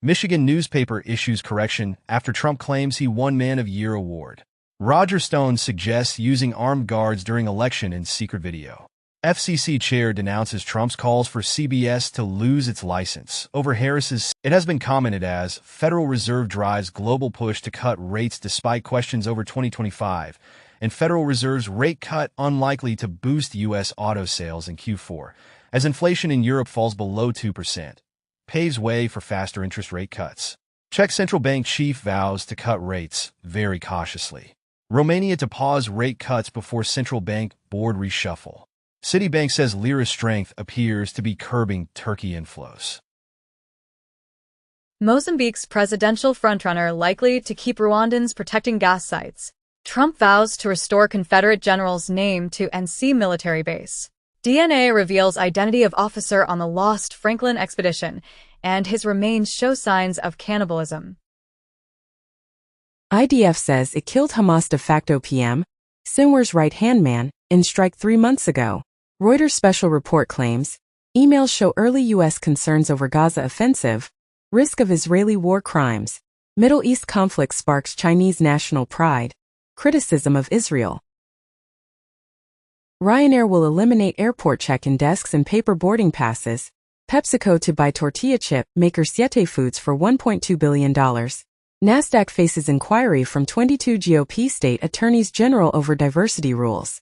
Michigan newspaper issues correction after Trump claims he won Man of Year award. Roger Stone suggests using armed guards during election in secret video. FCC chair denounces Trump's calls for CBS to lose its license over Harris's. It has been commented as Federal Reserve drives global push to cut rates despite questions over 2025, and Federal Reserve's rate cut unlikely to boost U.S. auto sales in Q4, as inflation in Europe falls below 2%, paves way for faster interest rate cuts. Czech central bank chief vows to cut rates very cautiously. Romania to pause rate cuts before central bank board reshuffle. Citibank says lira's strength appears to be curbing Turkey inflows. Mozambique's presidential frontrunner likely to keep Rwandans protecting gas sites. Trump vows to restore Confederate general's name to NC military base. DNA reveals identity of officer on the lost Franklin expedition, and his remains show signs of cannibalism. IDF says it killed Hamas de facto PM, Sinwar's right-hand man, in strike 3 months ago. Reuters special report claims, emails show early U.S. concerns over Gaza offensive, risk of Israeli war crimes, Middle East conflict sparks Chinese national pride, criticism of Israel. Ryanair will eliminate airport check-in desks and paper boarding passes. PepsiCo to buy tortilla chip maker Siete Foods for $1.2 billion. NASDAQ faces inquiry from 22 GOP state attorneys general over diversity rules.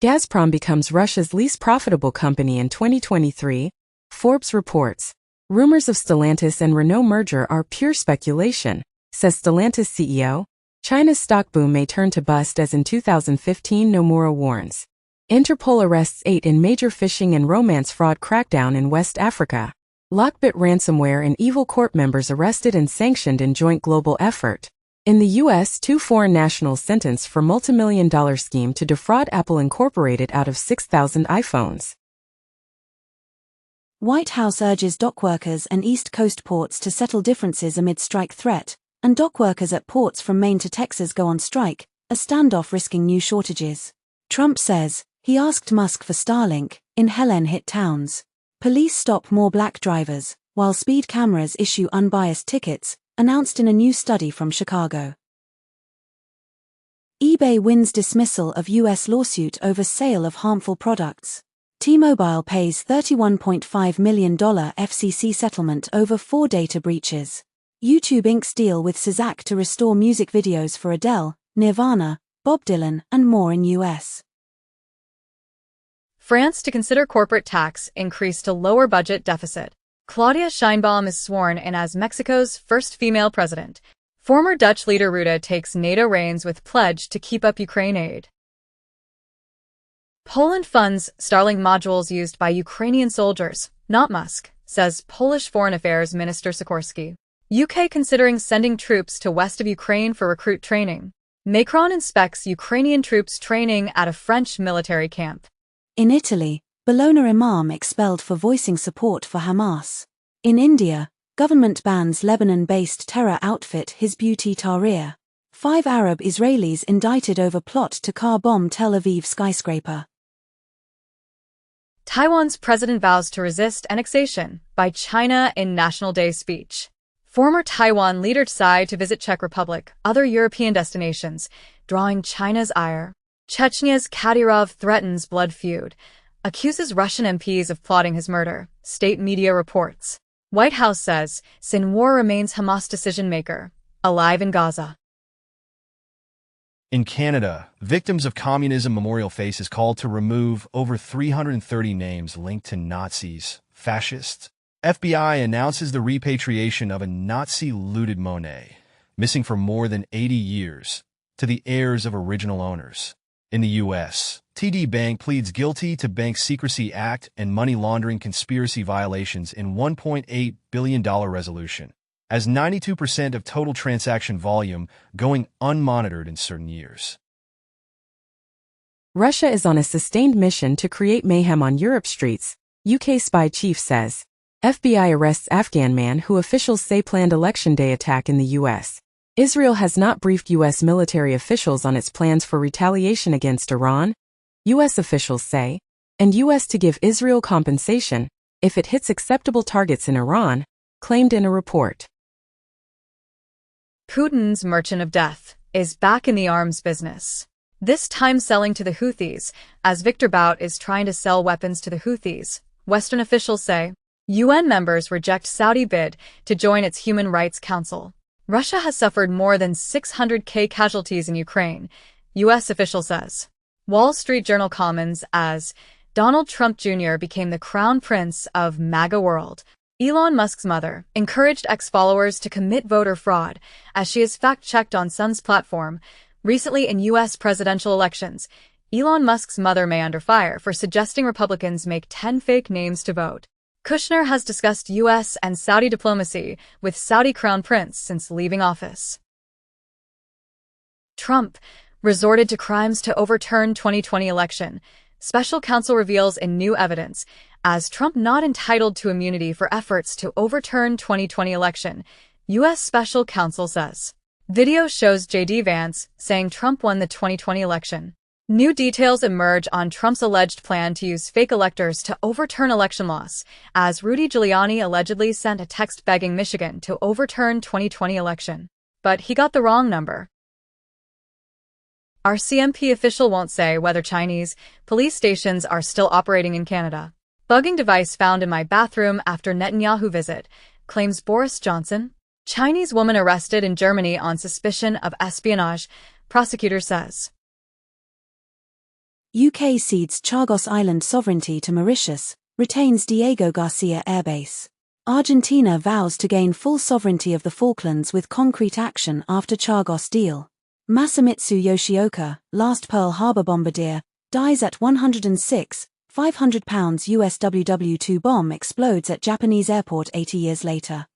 Gazprom becomes Russia's least profitable company in 2023, Forbes reports. Rumors of Stellantis and Renault merger are pure speculation, says Stellantis CEO. China's stock boom may turn to bust as in 2015, Nomura warns. Interpol arrests 8 in major phishing and romance fraud crackdown in West Africa. Lockbit ransomware and Evil Corp members arrested and sanctioned in joint global effort. In the U.S., 2 foreign nationals sentenced for multimillion-dollar scheme to defraud Apple Incorporated out of 6,000 iPhones. White House urges dockworkers and East Coast ports to settle differences amid strike threat, and dockworkers at ports from Maine to Texas go on strike, a standoff risking new shortages. Trump says he asked Musk for Starlink in Helen-hit towns. Police stop more black drivers, while speed cameras issue unbiased tickets, announced in a new study from Chicago. eBay wins dismissal of U.S. lawsuit over sale of harmful products. T-Mobile pays $31.5 million FCC settlement over 4 data breaches. YouTube inks deal with SZA to restore music videos for Adele, Nirvana, Bob Dylan, and more in U.S. France to consider corporate tax increase to lower budget deficit. Claudia Sheinbaum is sworn in as Mexico's first female president. Former Dutch leader Rutte takes NATO reins with pledge to keep up Ukraine aid. Poland funds Starlink modules used by Ukrainian soldiers, not Musk, says Polish Foreign Affairs Minister Sikorski. UK considering sending troops to west of Ukraine for recruit training. Macron inspects Ukrainian troops training at a French military camp. In Italy, Bologna imam expelled for voicing support for Hamas. In India, government bans Lebanon-based terror outfit Hizb-ut Tahrir. 5 Arab Israelis indicted over plot to car bomb Tel Aviv skyscraper. Taiwan's president vows to resist annexation by China in National Day speech. Former Taiwan leader Tsai to visit Czech Republic, other European destinations, drawing China's ire. Chechnya's Kadyrov threatens blood feud. Accuses Russian MPs of plotting his murder, state media reports. White House says Sinwar remains Hamas decision-maker, alive in Gaza. In Canada, Victims of Communism Memorial Face is called to remove over 330 names linked to Nazis, fascists. FBI announces the repatriation of a Nazi-looted Monet, missing for more than 80 years, to the heirs of original owners. In the U.S., TD Bank pleads guilty to Bank Secrecy Act and money laundering conspiracy violations in $1.8 billion resolution, as 92% of total transaction volume going unmonitored in certain years. Russia is on a sustained mission to create mayhem on Europe's streets, UK spy chief says. FBI arrests Afghan man who officials say planned election day attack in the U.S. Israel has not briefed U.S. military officials on its plans for retaliation against Iran, U.S. officials say, and U.S. to give Israel compensation if it hits acceptable targets in Iran, claimed in a report. Putin's merchant of death is back in the arms business. This time selling to the Houthis, as Victor Bout is trying to sell weapons to the Houthis, Western officials say. UN members reject Saudi bid to join its Human Rights Council. Russia has suffered more than 600,000 casualties in Ukraine, U.S. official says. Wall Street Journal comments as Donald Trump Jr. became the crown prince of MAGA world. Elon Musk's mother encouraged ex-followers to commit voter fraud as she is fact-checked on Sun's platform. Recently in U.S. presidential elections, Elon Musk's mother may under fire for suggesting Republicans make 10 fake names to vote. Kushner has discussed U.S. and Saudi diplomacy with Saudi crown prince since leaving office. Trump resorted to crimes to overturn 2020 election. Special counsel reveals in new evidence as Trump not entitled to immunity for efforts to overturn 2020 election, U.S. special counsel says. Video shows J.D. Vance saying Trump won the 2020 election. New details emerge on Trump's alleged plan to use fake electors to overturn election loss, as Rudy Giuliani allegedly sent a text begging Michigan to overturn 2020 election. But he got the wrong number. RCMP official won't say whether Chinese police stations are still operating in Canada. Bugging device found in my bathroom after Netanyahu visit, claims Boris Johnson. Chinese woman arrested in Germany on suspicion of espionage, prosecutor says. UK cedes Chagos Island sovereignty to Mauritius, retains Diego Garcia Airbase. Argentina vows to gain full sovereignty of the Falklands with concrete action after Chagos deal. Masamitsu Yoshioka, last Pearl Harbor bombardier, dies at 106, 500 pounds US WW2 bomb explodes at Japanese airport 80 years later.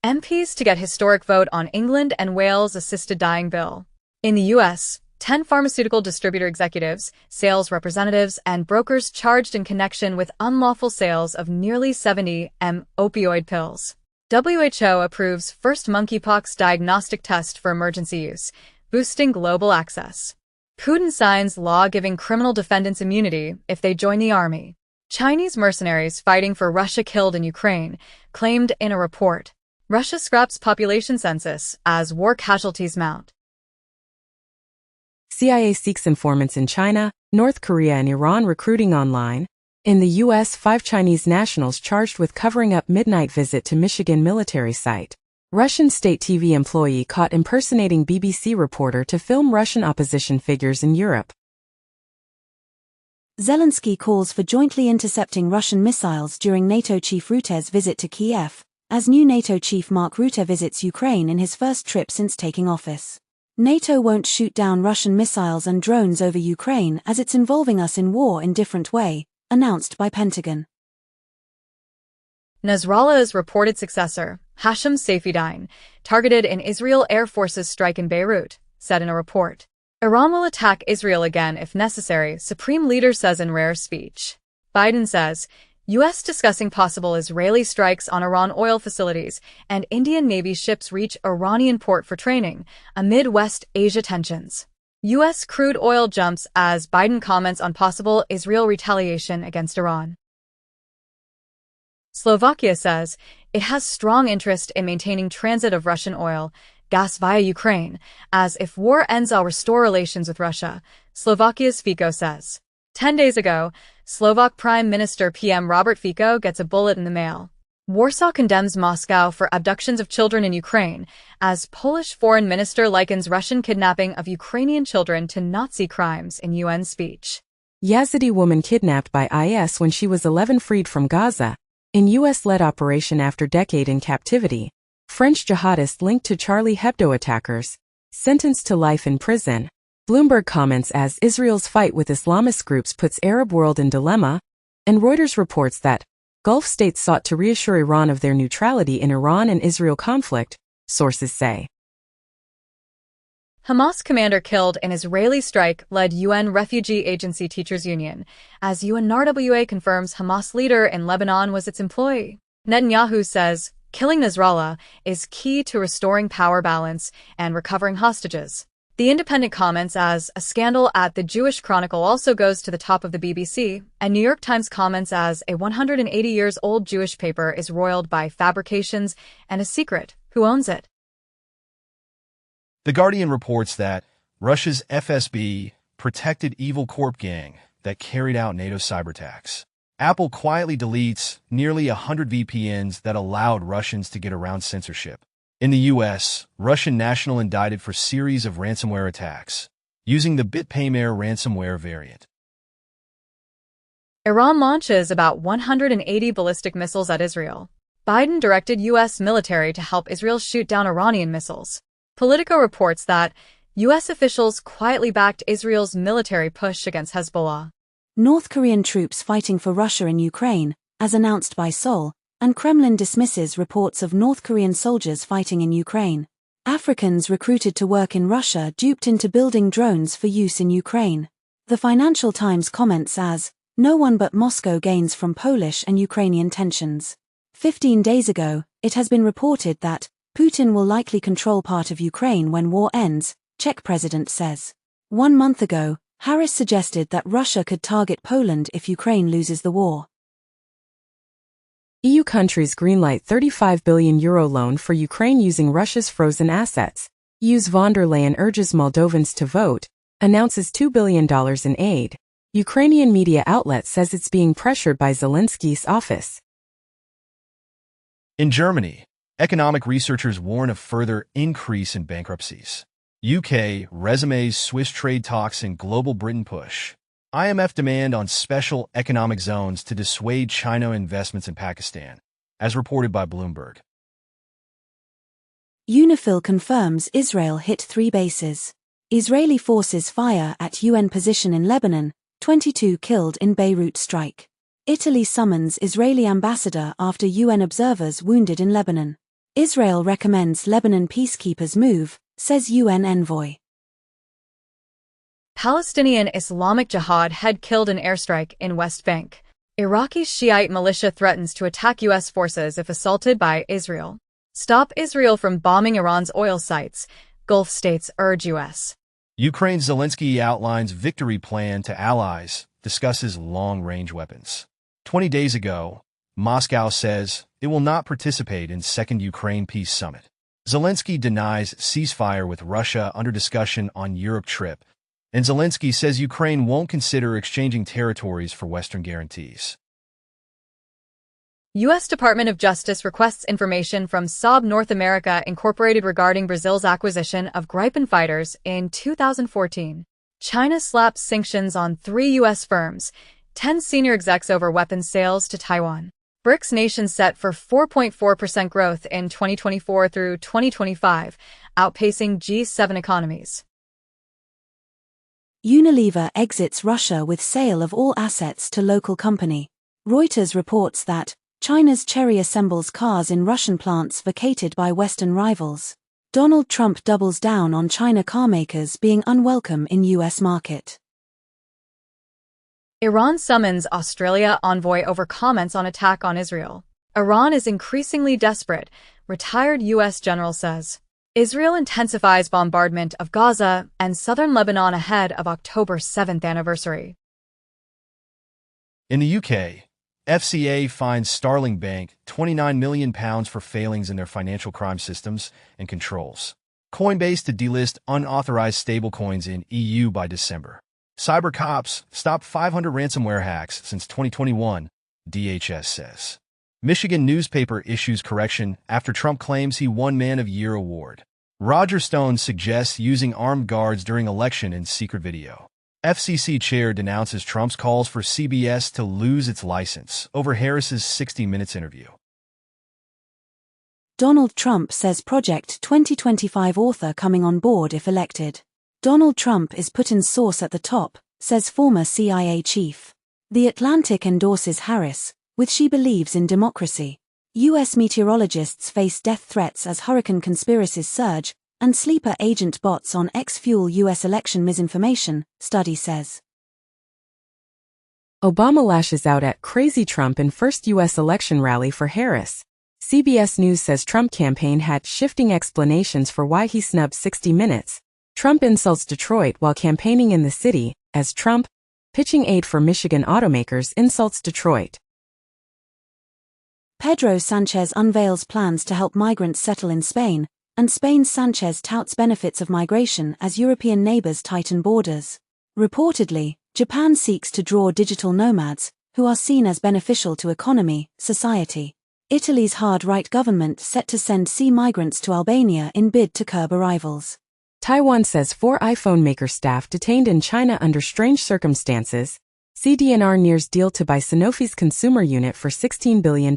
MPs to get historic vote on England and Wales assisted dying bill. In the U.S., 10 pharmaceutical distributor executives, sales representatives, and brokers charged in connection with unlawful sales of nearly 70 opioid pills. WHO approves first monkeypox diagnostic test for emergency use, boosting global access. Putin signs law giving criminal defendants immunity if they join the army. Chinese mercenaries fighting for Russia killed in Ukraine, claimed in a report. Russia scraps population census as war casualties mount. CIA seeks informants in China, North Korea, and Iran recruiting online. In the U.S., 5 Chinese nationals charged with covering up midnight visit to Michigan military site. Russian state TV employee caught impersonating BBC reporter to film Russian opposition figures in Europe. Zelensky calls for jointly intercepting Russian missiles during NATO chief Rutte's visit to Kiev, as new NATO chief Mark Rutte visits Ukraine in his first trip since taking office. NATO won't shoot down Russian missiles and drones over Ukraine as it's involving us in war in different way, announced by Pentagon. Nasrallah's reported successor, Hashem Safieddine, targeted in Israel Air Force's strike in Beirut, said in a report. Iran will attack Israel again if necessary, Supreme Leader says in rare speech. Biden says, U.S. discussing possible Israeli strikes on Iran oil facilities and Indian Navy ships reach Iranian port for training, amid West Asia tensions. U.S. crude oil jumps as Biden comments on possible Israel retaliation against Iran. Slovakia says it has strong interest in maintaining transit of Russian oil, gas via Ukraine, as if war ends I'll restore relations with Russia, Slovakia's Fico says. 10 days ago, Slovak Prime Minister PM Robert Fico gets a bullet in the mail. Warsaw condemns Moscow for abductions of children in Ukraine, as Polish foreign minister likens Russian kidnapping of Ukrainian children to Nazi crimes in UN speech. Yazidi woman kidnapped by IS when she was 11 freed from Gaza. In U.S.-led operation after decade in captivity. French jihadist linked to Charlie Hebdo attackers. Sentenced to life in prison. Bloomberg comments as Israel's fight with Islamist groups puts Arab world in dilemma. And Reuters reports that Gulf states sought to reassure Iran of their neutrality in Iran and Israel conflict, sources say. Hamas commander killed in Israeli strike led UN Refugee Agency Teachers Union, as UNRWA confirms Hamas leader in Lebanon was its employee. Netanyahu says killing Nasrallah is key to restoring power balance and recovering hostages. The Independent comments as a scandal at the Jewish Chronicle also goes to the top of the BBC, and New York Times comments as a 180 years old Jewish paper is roiled by fabrications and a secret. Who owns it? The Guardian reports that Russia's FSB protected evil corp gang that carried out NATO cyber attacks. Apple quietly deletes nearly 100 VPNs that allowed Russians to get around censorship. In the U.S., Russian national indicted for series of ransomware attacks, using the BitPaymer ransomware variant. Iran launches about 180 ballistic missiles at Israel. Biden directed U.S. military to help Israel shoot down Iranian missiles. Politico reports that U.S. officials quietly backed Israel's military push against Hezbollah. North Korean troops fighting for Russia in Ukraine, as announced by Seoul, and Kremlin dismisses reports of North Korean soldiers fighting in Ukraine. Africans recruited to work in Russia duped into building drones for use in Ukraine. The Financial Times comments as, no one but Moscow gains from Polish and Ukrainian tensions. 15 days ago, it has been reported that Putin will likely control part of Ukraine when war ends, Czech president says. 1 month ago, Harris suggested that Russia could target Poland if Ukraine loses the war. EU countries greenlight €35 billion loan for Ukraine using Russia's frozen assets. EU's von der Leyen urges Moldovans to vote, announces $2 billion in aid. Ukrainian media outlet says it's being pressured by Zelensky's office. In Germany, economic researchers warn of further increase in bankruptcies. UK resumes Swiss trade talks and global Britain push. IMF demand on special economic zones to dissuade China investments in Pakistan, as reported by Bloomberg. UNIFIL confirms Israel hit 3 bases. Israeli forces fire at UN position in Lebanon, 22 killed in Beirut strike. Italy summons Israeli ambassador after UN observers wounded in Lebanon. Israel recommends Lebanon peacekeepers move, says UN envoy. Palestinian Islamic Jihad head killed in airstrike in West Bank. Iraqi Shiite militia threatens to attack U.S. forces if assaulted by Israel. Stop Israel from bombing Iran's oil sites, Gulf states urge U.S. Ukraine's Zelensky outlines victory plan to allies, discusses long-range weapons. 20 days ago, Moscow says it will not participate in Second Ukraine Peace Summit. Zelensky denies ceasefire with Russia under discussion on Europe trip, and Zelensky says Ukraine won't consider exchanging territories for Western guarantees. U.S. Department of Justice requests information from Saab North America Incorporated regarding Brazil's acquisition of Gripen fighters in 2014. China slaps sanctions on 3 U.S. firms, 10 senior execs over weapons sales to Taiwan. BRICS nations set for 4.4% growth in 2024 through 2025, outpacing G7 economies. Unilever exits Russia with sale of all assets to local company. Reuters reports that China's Chery assembles cars in Russian plants vacated by Western rivals. Donald Trump doubles down on China carmakers being unwelcome in U.S. market. Iran summons Australia envoy over comments on attack on Israel. Iran is increasingly desperate, retired U.S. general says. Israel intensifies bombardment of Gaza and southern Lebanon ahead of October 7th anniversary. In the UK, FCA fines Starling Bank £29 million for failings in their financial crime systems and controls. Coinbase to delist unauthorized stablecoins in EU by December. Cyber cops stopped 500 ransomware hacks since 2021, DHS says. Michigan newspaper issues correction after Trump claims he won Man of Year award. Roger Stone suggests using armed guards during election in secret video. FCC chair denounces Trump's calls for CBS to lose its license over Harris's 60 Minutes interview. Donald Trump says Project 2025 author coming on board if elected. Donald Trump is Putin's source at the top, says former CIA chief. The Atlantic endorses Harris, with she believes in democracy. U.S. meteorologists face death threats as hurricane conspiracies surge, and sleeper agent bots on X fuel U.S. election misinformation, study says. Obama lashes out at crazy Trump in first U.S. election rally for Harris. CBS News says Trump campaign had shifting explanations for why he snubbed 60 Minutes. Trump insults Detroit while campaigning in the city, as Trump, pitching aid for Michigan automakers, insults Detroit. Pedro Sanchez unveils plans to help migrants settle in Spain, and Spain's Sanchez touts benefits of migration as European neighbors tighten borders. Reportedly, Japan seeks to draw digital nomads, who are seen as beneficial to economy, society. Italy's hard-right government set to send sea migrants to Albania in bid to curb arrivals. Taiwan says 4 iPhone maker staff detained in China under strange circumstances. CDNR nears deal to buy Sanofi's consumer unit for $16 billion.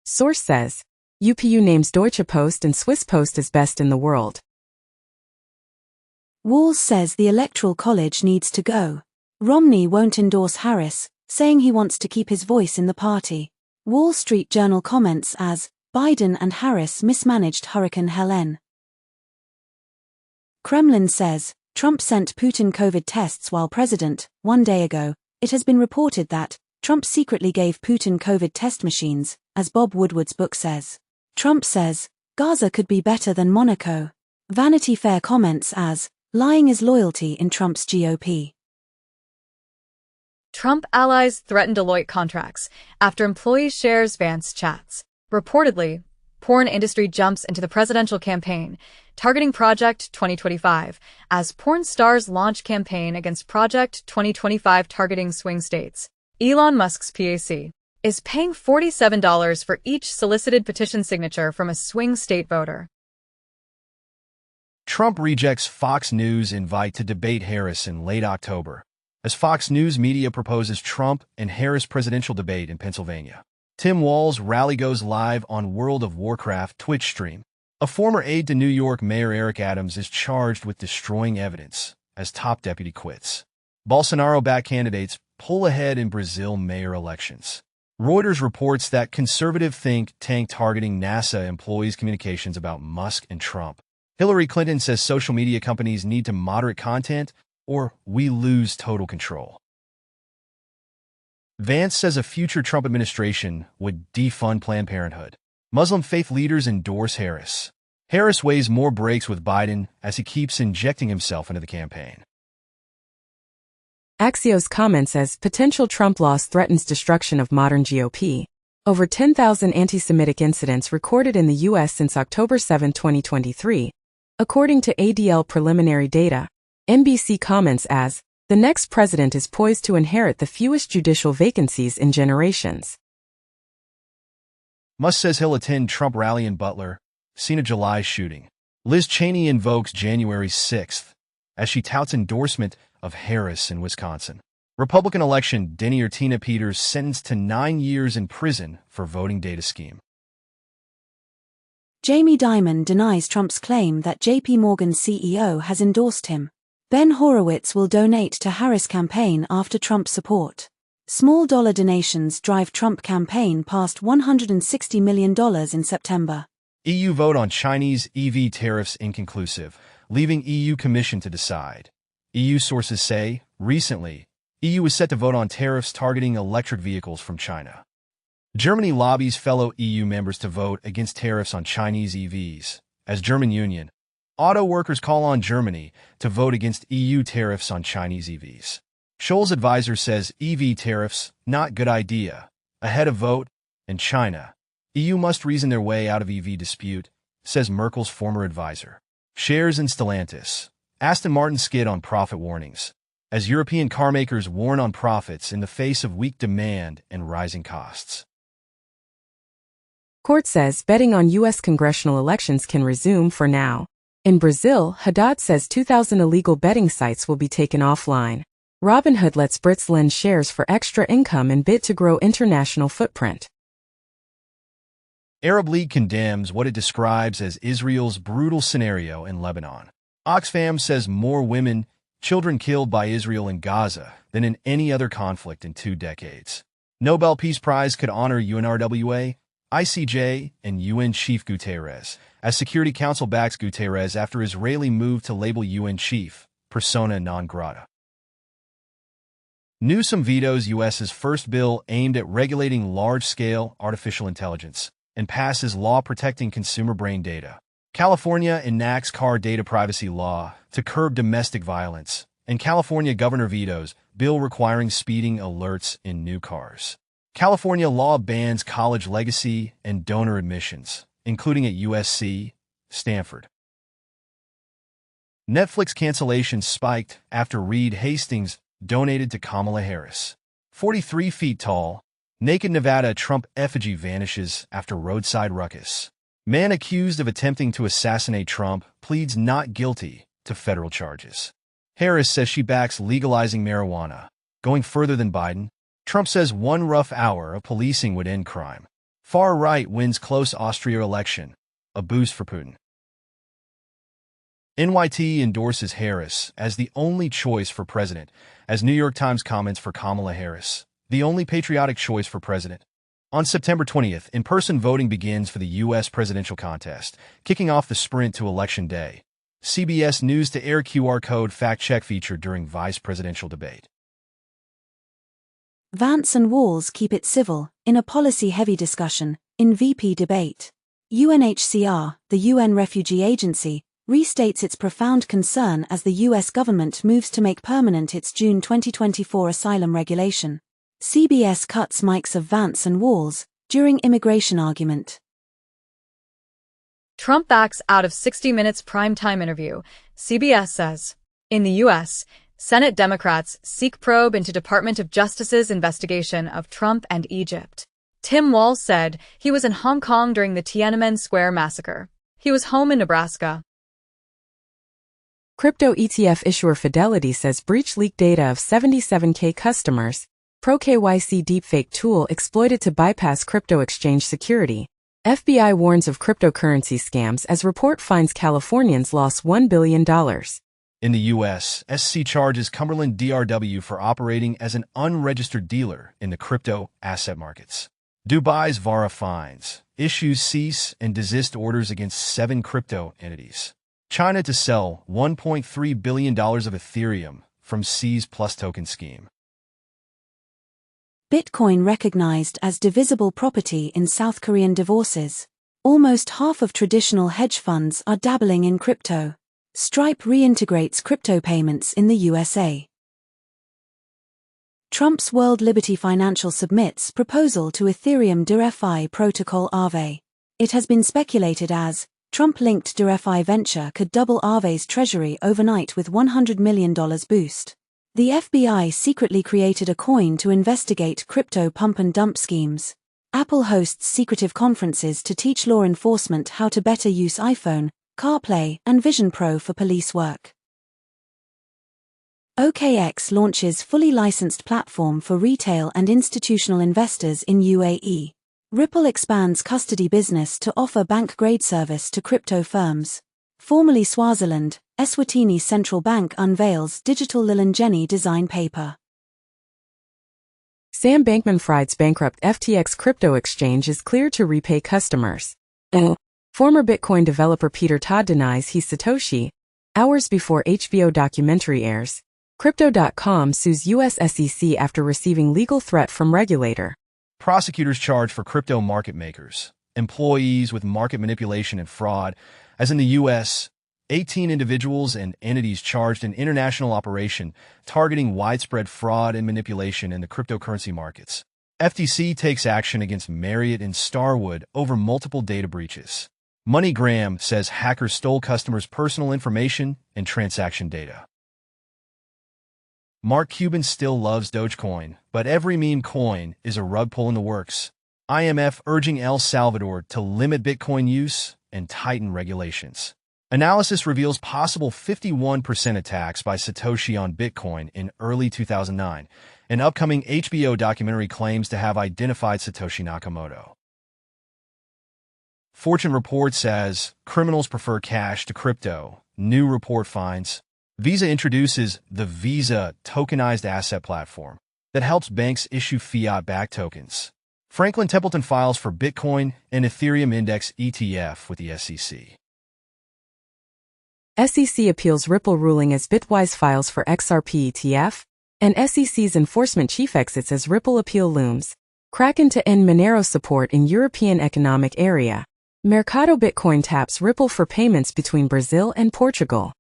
Source says, UPU names Deutsche Post and Swiss Post as best in the world. Walz says the Electoral College needs to go. Romney won't endorse Harris, saying he wants to keep his voice in the party. Wall Street Journal comments as, Biden and Harris mismanaged Hurricane Helene. Kremlin says, Trump sent Putin COVID tests while president. 1 day ago, it has been reported that Trump secretly gave Putin COVID test machines, as Bob Woodward's book says. Trump says, Gaza could be better than Monaco. Vanity Fair comments as, lying is loyalty in Trump's GOP. Trump allies threaten Deloitte contracts after employee shares Vance chats. Reportedly, porn industry jumps into the presidential campaign, targeting Project 2025, as porn stars launch campaign against Project 2025 targeting swing states. Elon Musk's PAC is paying $47 for each solicited petition signature from a swing state voter. Trump rejects Fox News invite to debate Harris in late October, as Fox News Media proposes Trump and Harris presidential debate in Pennsylvania. Tim Walz rally goes live on World of Warcraft Twitch stream. A former aide to New York Mayor Eric Adams is charged with destroying evidence as top deputy quits. Bolsonaro-backed candidates pull ahead in Brazil mayor elections. Reuters reports that conservative think tank targeting NASA employees' communications about Musk and Trump. Hillary Clinton says social media companies need to moderate content or we lose total control. Vance says a future Trump administration would defund Planned Parenthood. Muslim faith leaders endorse Harris. Harris weighs more breaks with Biden as he keeps injecting himself into the campaign. Axios comments as potential Trump loss threatens destruction of modern GOP. Over 10,000 anti-Semitic incidents recorded in the U.S. since October 7, 2023, according to ADL preliminary data. NBC comments as, the next president is poised to inherit the fewest judicial vacancies in generations. Musk says he'll attend Trump rally in Butler, scene of July shooting. Liz Cheney invokes January 6th as she touts endorsement of Harris in Wisconsin. Republican election, Denny or Tina Peters sentenced to 9 years in prison for voting data scheme. Jamie Dimon denies Trump's claim that JP Morgan CEO has endorsed him. Ben Horowitz will donate to Harris campaign after Trump support. Small dollar donations drive Trump campaign past $160 million in September. EU vote on Chinese EV tariffs inconclusive, leaving EU Commission to decide. EU sources say, recently, EU was set to vote on tariffs targeting electric vehicles from China. Germany lobbies fellow EU members to vote against tariffs on Chinese EVs, as German Union. Auto workers call on Germany to vote against EU tariffs on Chinese EVs. Scholz advisor says EV tariffs, not good idea. Ahead of vote, and China. EU must reason their way out of EV dispute, says Merkel's former advisor. Shares in Stellantis. Aston Martin skid on profit warnings, as European carmakers warn on profits in the face of weak demand and rising costs. Court says betting on U.S. congressional elections can resume for now. In Brazil, Haddad says 2,000 illegal betting sites will be taken offline. Robinhood lets Brits lend shares for extra income and bid to grow international footprint. Arab League condemns what it describes as Israel's brutal scenario in Lebanon. Oxfam says more women, children killed by Israel in Gaza than in any other conflict in 2 decades. Nobel Peace Prize could honor UNRWA, ICJ, and UN Chief Guterres, as Security Council backs Guterres after Israeli move to label UN chief persona non grata. Newsom vetoes U.S.'s first bill aimed at regulating large-scale artificial intelligence and passes law protecting consumer brain data. California enacts car data privacy law to curb domestic violence, and California governor vetoes bill requiring speeding alerts in new cars. California law bans college legacy and donor admissions, including at USC, Stanford. Netflix cancellations spiked after Reed Hastings donated to Kamala Harris. 43 feet tall, naked Nevada Trump effigy vanishes after roadside ruckus. Man accused of attempting to assassinate Trump pleads not guilty to federal charges. Harris says she backs legalizing marijuana, going further than Biden. Trump says one rough hour of policing would end crime. Far right wins close Austria election, a boost for Putin. NYT endorses Harris as the only choice for president, as New York Times comments for Kamala Harris, the only patriotic choice for president. On September 20th, in-person voting begins for the U.S. presidential contest, kicking off the sprint to Election Day. CBS News to air QR code fact-check feature during vice presidential debate. Vance and Walz keep it civil, in a policy-heavy discussion, in VP debate. UNHCR, the UN Refugee Agency, restates its profound concern as the U.S. government moves to make permanent its June 2024 asylum regulation. CBS cuts mics of Vance and Walz during immigration argument. Trump backs out of 60 Minutes primetime interview, CBS says. In the U.S., Senate Democrats seek probe into Department of Justice's investigation of Trump and Egypt. Tim Walz said he was in Hong Kong during the Tiananmen Square massacre. He was home in Nebraska. Crypto ETF issuer Fidelity says breach leaked data of 77K customers. Pro-KYC deepfake tool exploited to bypass crypto exchange security. FBI warns of cryptocurrency scams as report finds Californians lost $1 billion. In the U.S., SEC charges Cumberland DRW for operating as an unregistered dealer in the crypto asset markets. Dubai's VARA fines, issues cease and desist orders against 7 crypto entities. China to sell $1.3 billion of Ethereum from C's Plus token scheme. Bitcoin recognized as divisible property in South Korean divorces. Almost half of traditional hedge funds are dabbling in crypto. Stripe reintegrates crypto payments in the USA. Trump's World Liberty Financial submits proposal to Ethereum DeFi protocol Aave. It has been speculated as Trump-linked DeFi venture could double Aave's treasury overnight with $100 million boost. The FBI secretly created a coin to investigate crypto pump-and-dump schemes. Apple hosts secretive conferences to teach law enforcement how to better use iPhone, CarPlay, and Vision Pro for police work. OKX launches fully licensed platform for retail and institutional investors in UAE. Ripple expands custody business to offer bank-grade service to crypto firms. Formerly Swaziland, Eswatini Central Bank unveils digital Lilangeni design paper. Sam Bankman-Fried's bankrupt FTX crypto exchange is cleared to repay customers. Former Bitcoin developer Peter Todd denies he's Satoshi. Hours before HBO documentary airs, Crypto.com sues US SEC after receiving legal threat from regulator. Prosecutors charge for crypto market makers, employees with market manipulation and fraud. As in the U.S., 18 individuals and entities charged in international operation targeting widespread fraud and manipulation in the cryptocurrency markets. FTC takes action against Marriott and Starwood over multiple data breaches. MoneyGram says hackers stole customers' personal information and transaction data. Mark Cuban still loves Dogecoin, but every meme coin is a rug pull in the works. IMF urging El Salvador to limit Bitcoin use and tighten regulations. Analysis reveals possible 51% attacks by Satoshi on Bitcoin in early 2009. An upcoming HBO documentary claims to have identified Satoshi Nakamoto. Fortune report says criminals prefer cash to crypto. New report finds Visa introduces the Visa tokenized asset platform that helps banks issue fiat-backed tokens. Franklin Templeton files for Bitcoin and Ethereum Index ETF with the SEC. SEC appeals Ripple ruling as Bitwise files for XRP ETF, and SEC's enforcement chief exits as Ripple appeal looms. Kraken to end Monero support in European Economic Area. Mercado Bitcoin taps Ripple for payments between Brazil and Portugal.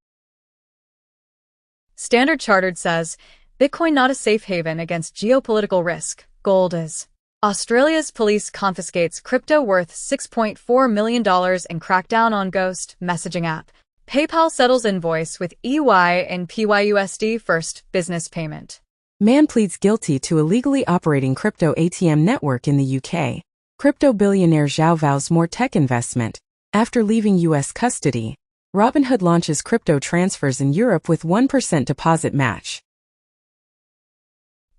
Standard Chartered says, Bitcoin not a safe haven against geopolitical risk, gold is. Australia's police confiscates crypto worth $6.4 million in crackdown on ghost messaging app. PayPal settles invoice with EY and PYUSD first business payment. Man pleads guilty to illegally operating crypto ATM network in the UK. Crypto billionaire Zhao vows more tech investment. After leaving US custody, Robinhood launches crypto transfers in Europe with 1% deposit match.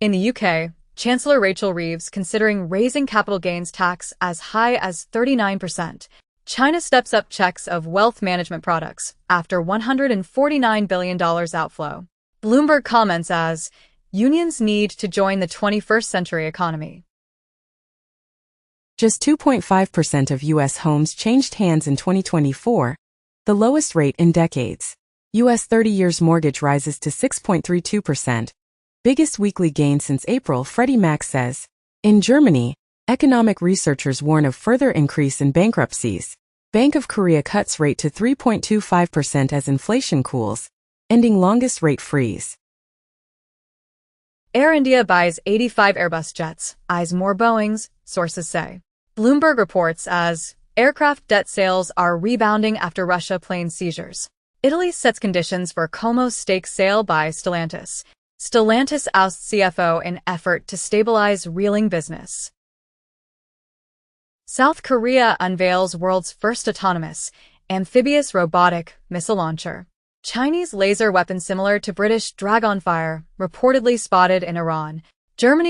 In the UK, Chancellor Rachel Reeves considering raising capital gains tax as high as 39%. China steps up checks of wealth management products after $149 billion outflow. Bloomberg comments as, unions need to join the 21st century economy. Just 2.5% of U.S. homes changed hands in 2024, the lowest rate in decades. U.S. 30-year mortgage rises to 6.32%, biggest weekly gain since April, Freddie Mac says. In Germany, economic researchers warn of further increase in bankruptcies. Bank of Korea cuts rate to 3.25% as inflation cools, ending longest rate freeze. Air India buys 85 Airbus jets, eyes more Boeings, sources say. Bloomberg reports as, aircraft debt sales are rebounding after Russia plane seizures. Italy sets conditions for Como's stake sale by Stellantis. Stellantis ousts CFO in effort to stabilize reeling business. South Korea unveils world's first autonomous, amphibious robotic missile launcher. Chinese laser weapon similar to British Dragonfire, reportedly spotted in Iran. Germany